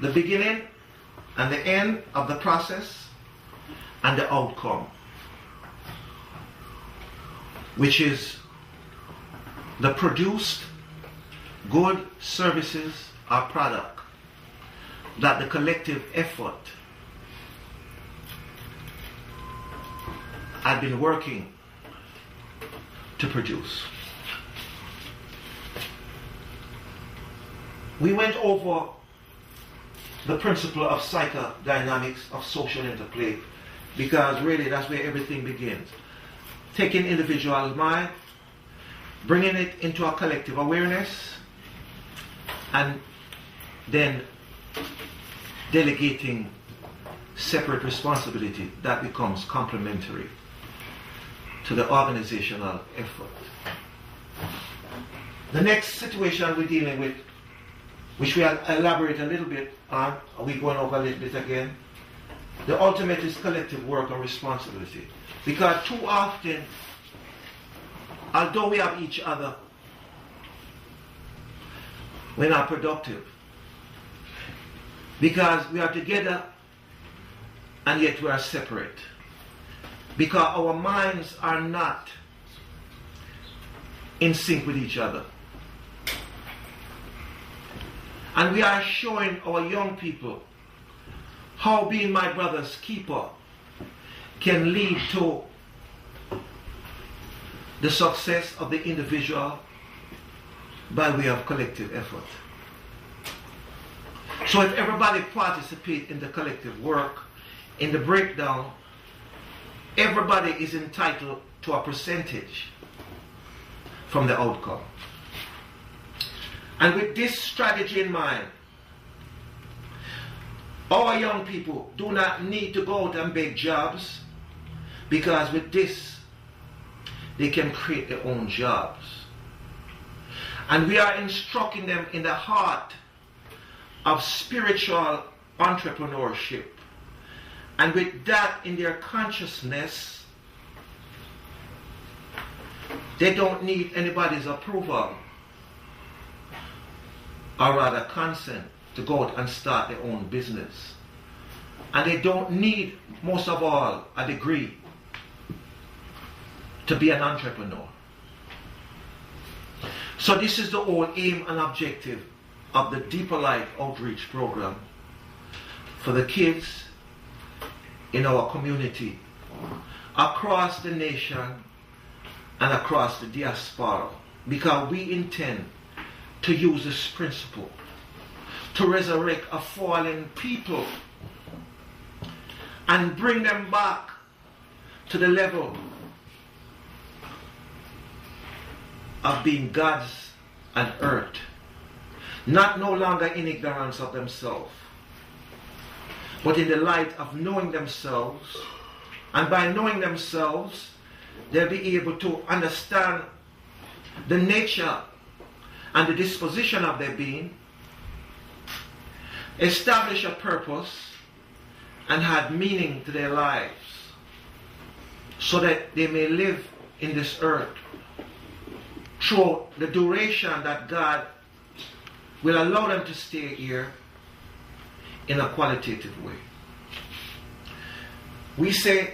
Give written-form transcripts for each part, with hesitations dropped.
the beginning and the end of the process and the outcome, which is the produced good services or product that the collective effort had been working to produce. We went over the principle of psychodynamics of social interplay, because really that's where everything begins. Taking individual mind, bringing it into a collective awareness, and then delegating separate responsibility that becomes complementary to the organizational effort. The next situation we're dealing with, which we'll elaborate a little bit on, are we going over a little bit again? The ultimate is collective work and responsibility. Because too often, although we have each other, we're not productive. Because we are together and yet we are separate. Because our minds are not in sync with each other. And we are showing our young people how being my brother's keeper can lead to the success of the individual by way of collective effort. So if everybody participates in the collective work, in the breakdown, everybody is entitled to a percentage from the outcome. And with this strategy in mind, our young people do not need to go out and beg jobs, because with this, they can create their own jobs. And we are instructing them in the heart of spiritual entrepreneurship. And with that in their consciousness, they don't need anybody's approval, or rather consent, to go out and start their own business. And they don't need, most of all, a degree to be an entrepreneur. So this is the whole aim and objective of the Deeper Life Outreach Program for the kids in our community, across the nation and across the diaspora, because we intend to use this principle to resurrect a fallen people and bring them back to the level of being gods on earth, not no longer in ignorance of themselves, but in the light of knowing themselves. And by knowing themselves, they'll be able to understand the nature and the disposition of their being, establish a purpose, and add meaning to their lives, so that they may live in this earth through the duration that God will allow them to stay here in a qualitative way. We say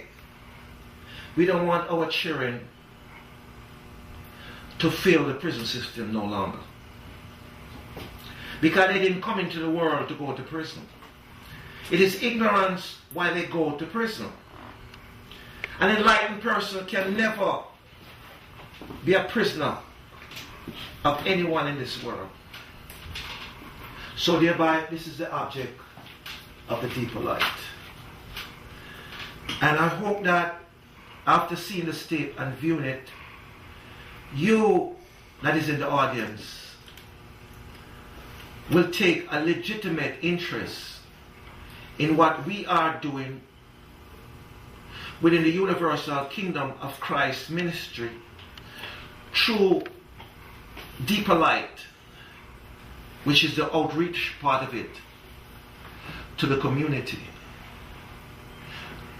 we don't want our children to fail the prison system no longer, because they didn't come into the world to go to prison. It is ignorance why they go to prison. An enlightened person can never be a prisoner of anyone in this world. So thereby, this is the object of the Deeper Light. And I hope that after seeing the state and viewing it, you that is in the audience will take a legitimate interest in what we are doing within the Universal Kingdom of Christ ministry through Deeper Light, which is the outreach part of it, to the community.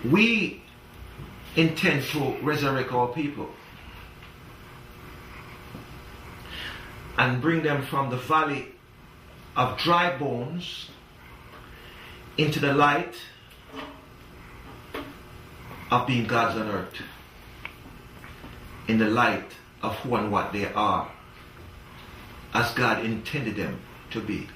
We intend to resurrect our people and bring them from the valley of dry bones into the light of being gods on earth, in the light of who and what they are, as God intended them to be.